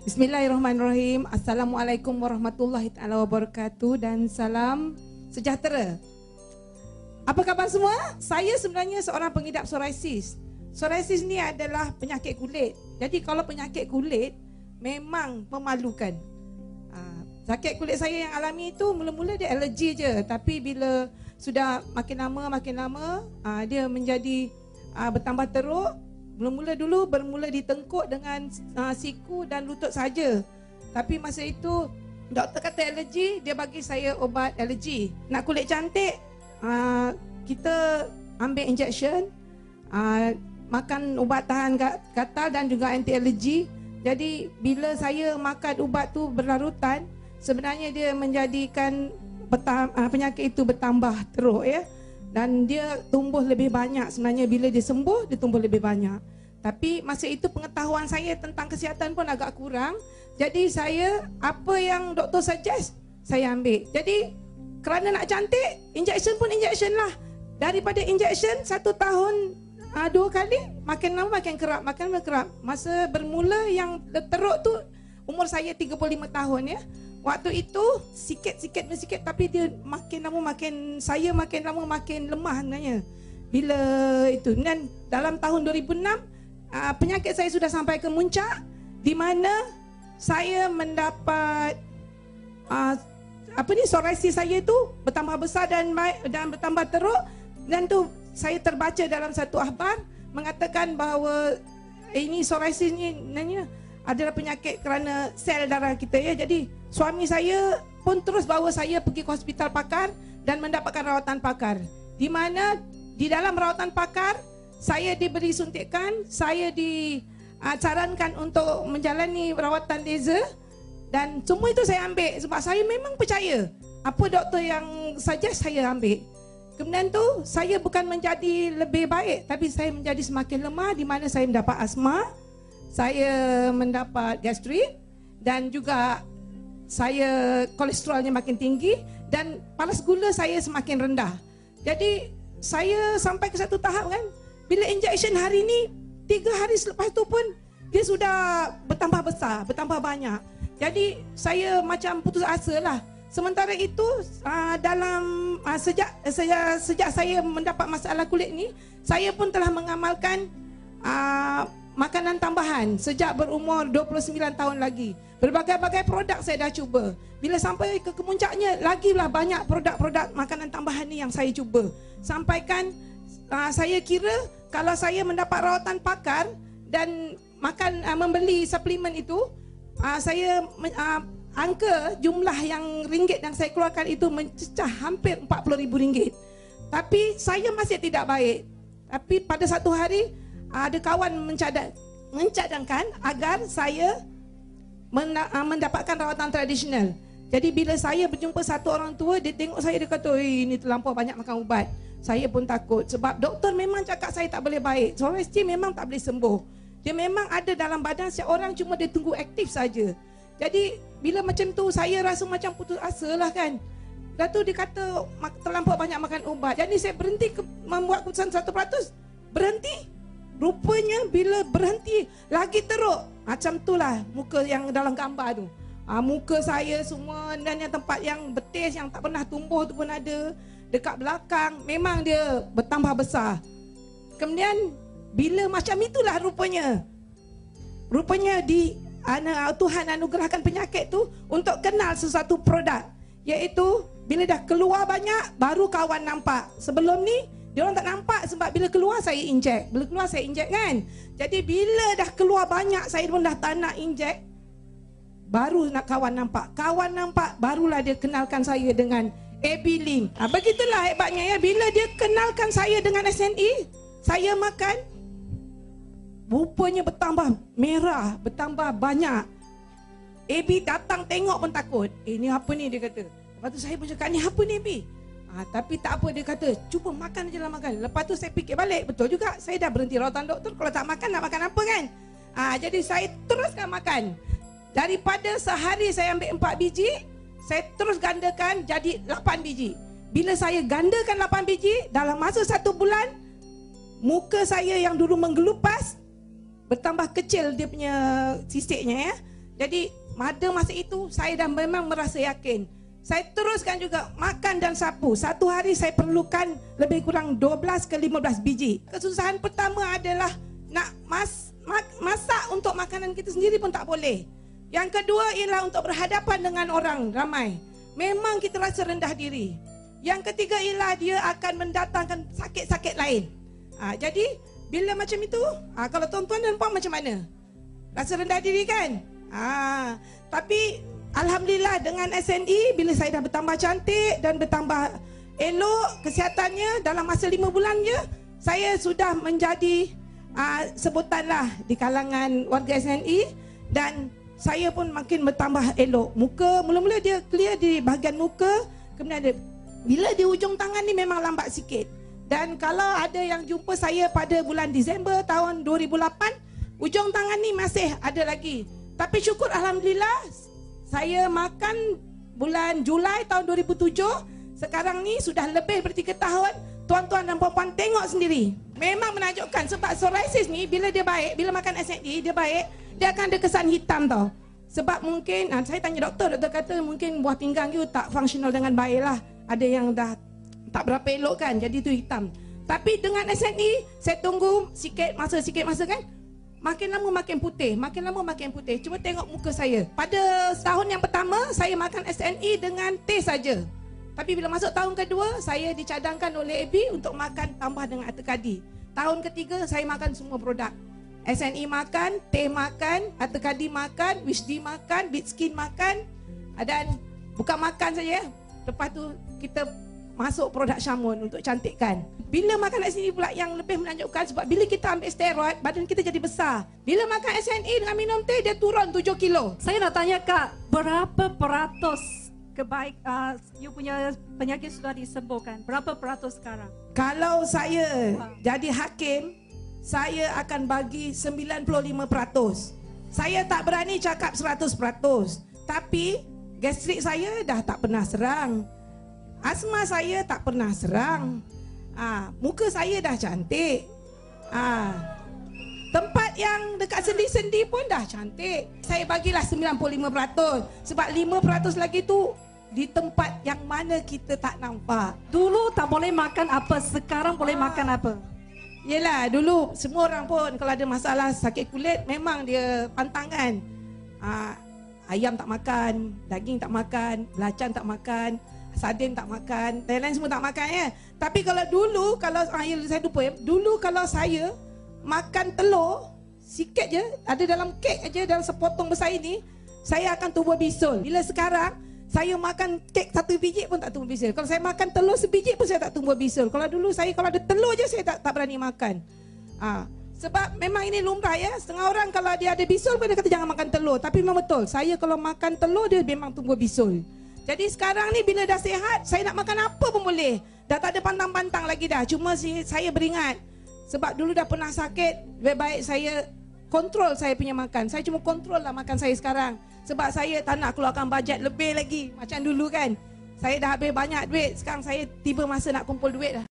Bismillahirrahmanirrahim. Assalamualaikum warahmatullahi taala wabarakatuh dan salam sejahtera. Apa khabar semua? Saya sebenarnya seorang pengidap psoriasis. Psoriasis ni adalah penyakit kulit. Jadi kalau penyakit kulit memang memalukan. Sakit kulit saya yang alami itu mula-mula dia alergi je, tapi bila sudah makin lama dia menjadi bertambah teruk. Mula-mula dulu bermula di tengkuk dengan siku dan lutut saja. Tapi masa itu doktor kata alergi, dia bagi saya ubat alergi. Nak kulit cantik, kita ambil injection, makan ubat tahan gatal dan juga anti alergi. Jadi bila saya makan ubat tu berlarutan, sebenarnya dia menjadikan penyakit itu bertambah teruk ya. Dan dia tumbuh lebih banyak. Sebenarnya bila dia sembuh, dia tumbuh lebih banyak. Tapi masa itu pengetahuan saya tentang kesihatan pun agak kurang. Jadi saya, apa yang doktor suggest, saya ambil. Jadi kerana nak cantik, injection pun injection lah. Daripada injection 1 tahun 2 kali, makin lama makin kerap, makin lama kerap. Masa bermula yang teruk tu, umur saya 35 tahun ya. Waktu itu sikit tapi dia makin lama makin lama makin lemah sebenarnya. Bila itu, dan dalam tahun 2006 penyakit saya sudah sampai ke muncak, di mana saya mendapat psoriasis saya itu bertambah besar dan bertambah teruk. Dan tu saya terbaca dalam satu akhbar mengatakan bahawa ini psoriasis ni nanya adalah penyakit kerana sel darah kita ya. Jadi suami saya pun terus bawa saya pergi ke hospital pakar dan mendapatkan rawatan pakar. Di mana di dalam rawatan pakar saya diberi suntikan, saya disarankan untuk menjalani rawatan laser dan semua itu saya ambil sebab saya memang percaya apa doktor yang suggest saya ambil. Kemudian tu saya bukan menjadi lebih baik tapi saya menjadi semakin lemah, di mana saya mendapat asma, saya mendapat gastrik dan juga saya kolesterolnya makin tinggi dan paras gula saya semakin rendah. Jadi saya sampai ke satu tahap kan, bila injection hari ni 3 hari selepas tu pun dia sudah bertambah besar, bertambah banyak. Jadi saya macam putus asa lah. Sementara itu sejak saya mendapat masalah kulit ni, saya pun telah mengamalkan makanan tambahan sejak berumur 29 tahun lagi. Berbagai-bagai produk saya dah cuba. Bila sampai ke kemuncaknya, lagilah banyak produk-produk makanan tambahan ni yang saya cuba. Sampaikan saya kira kalau saya mendapat rawatan pakar dan membeli suplemen itu, saya angka jumlah yang ringgit yang saya keluarkan itu mencecah hampir RM40,000. Tapi saya masih tidak baik. Tapi pada satu hari ada kawan mencadangkan agar saya mendapatkan rawatan tradisional. Jadi bila saya berjumpa satu orang tua, dia tengok saya, dia kata, ini terlampau banyak makan ubat. Saya pun takut sebab doktor memang cakap saya tak boleh baik. Psoriasis memang tak boleh sembuh. Dia memang ada dalam badan setiap orang, cuma dia tunggu aktif saja. Jadi bila macam tu saya rasa macam putus asa lah kan. Dah tu dia kata terlampau banyak makan ubat. Jadi saya berhenti membuat keputusan 100%. Berhenti. Rupanya bila berhenti lagi teruk. Macam itulah muka yang dalam gambar tu. Muka saya semua dan yang tempat yang betis yang tak pernah tumbuh tu pun ada. Dekat belakang memang dia bertambah besar. Kemudian bila macam itulah rupanya Tuhan anugerahkan penyakit tu untuk kenal sesuatu produk, iaitu bila dah keluar banyak baru kawan nampak. Sebelum ni dia orang tak nampak sebab bila keluar saya injek. Bila keluar saya injek kan. Jadi bila dah keluar banyak saya pun dah tak nak injek, baru nak kawan nampak. Kawan nampak barulah dia kenalkan saya dengan AB Link. Begitulah hebatnya ya. Bila dia kenalkan saya dengan SNE, saya makan, rupanya bertambah merah, bertambah banyak. AB datang tengok pun takut. Ni apa ni, dia kata. Lepas tu saya pun cakap, ni apa ni AB? Tapi tak apa, dia kata, cuba makan je lah makan. Lepas tu saya fikir balik, betul juga, saya dah berhenti rawatan doktor. Kalau tak makan, nak makan apa kan? Jadi saya teruskan makan. Daripada sehari saya ambil 4 biji, saya terus gandakan jadi 8 biji. Bila saya gandakan 8 biji, dalam masa 1 bulan, muka saya yang dulu menggelupas bertambah kecil dia punya sisiknya ya. Jadi pada masa itu saya dah memang merasa yakin. Saya teruskan juga makan dan sapu. Satu hari saya perlukan lebih kurang 12 ke 15 biji. Kesusahan pertama adalah nak masak untuk makanan kita sendiri pun tak boleh. Yang kedua ialah untuk berhadapan dengan orang ramai. Memang kita rasa rendah diri. Yang ketiga ialah dia akan mendatangkan sakit-sakit lain. Jadi bila macam itu, kalau tuan-tuan dan puan macam mana? Rasa rendah diri kan? Tapi alhamdulillah dengan SNE, bila saya dah bertambah cantik dan bertambah elok kesihatannya, dalam masa 5 bulan je saya sudah menjadi sebutanlah di kalangan warga SNE, dan saya pun makin bertambah elok. Muka mula-mula dia clear di bahagian muka, kemudian bila di hujung tangan ni memang lambat sikit. Dan kalau ada yang jumpa saya pada bulan Disember tahun 2008, hujung tangan ni masih ada lagi. Tapi syukur alhamdulillah, saya makan bulan Julai tahun 2007, sekarang ni sudah lebih ber 3 tahun. Tuan-tuan dan puan-puan tengok sendiri. Memang menakjubkan sebab psoriasis ni bila dia baik, bila makan SNE dia baik, dia akan ada kesan hitam tau. Sebab mungkin, saya tanya doktor kata mungkin buah pinggang you tak fungsional dengan baik lah. Ada yang dah tak berapa elok kan, jadi tu hitam. Tapi dengan SNE, saya tunggu sikit masa kan, makin lama makin putih, makin lama makin putih. Cuba tengok muka saya. Pada tahun yang pertama, saya makan SNE dengan teh saja. Tapi bila masuk tahun kedua, saya dicadangkan oleh AB untuk makan tambah dengan Atekadi. Tahun ketiga, saya makan semua produk. SNE makan, teh makan, Atekadi makan, Wishdi makan, Bitskin makan. Dan bukan makan saja. Lepas tu kita masuk produk Shamun untuk cantikkan. Bila makan SNE pula yang lebih menakjubkan, sebab bila kita ambil steroid, badan kita jadi besar. Bila makan SNE dengan minum teh, dia turun 7 kilo. Saya nak tanya Kak, berapa peratus you punya penyakit sudah disembuhkan? Berapa peratus sekarang? Kalau saya jadi hakim, saya akan bagi 95%. Saya tak berani cakap 100%. Tapi gastrik saya dah tak pernah serang. Asma saya tak pernah serang. Muka saya dah cantik. Tempat yang dekat sendi-sendi pun dah cantik. Saya bagilah 95%. Sebab 5% lagi tu di tempat yang mana kita tak nampak. Dulu tak boleh makan apa, sekarang boleh makan apa? Yelah, dulu semua orang pun kalau ada masalah sakit kulit, memang dia pantang kan. Ayam tak makan, daging tak makan, belacan tak makan, sardin tak makan, lain-lain semua tak makan ya. Tapi kalau dulu, kalau saya lupa ya, dulu kalau saya makan telur sikit je, ada dalam kek aja, dalam sepotong besar ini, saya akan tumbuh bisul. Bila sekarang saya makan kek 1 biji pun tak tumbuh bisul. Kalau saya makan telur sebiji pun saya tak tumbuh bisul. Kalau dulu saya kalau ada telur je saya tak berani makan. Sebab memang ini lumrah ya. Setengah orang kalau dia ada bisul pun dia kata jangan makan telur. Tapi memang betul, saya kalau makan telur dia memang tumbuh bisul. Jadi sekarang ni bila dah sihat, saya nak makan apa pun boleh. Dah tak ada pantang-pantang lagi dah. Cuma saya beringat, sebab dulu dah pernah sakit, lebih baik saya kontrol saya punya makan. Saya cuma kontrol lah makan saya sekarang. Sebab saya tak nak keluarkan bajet lebih lagi. Macam dulu kan, saya dah habis banyak duit. Sekarang saya tiba masa nak kumpul duit dah.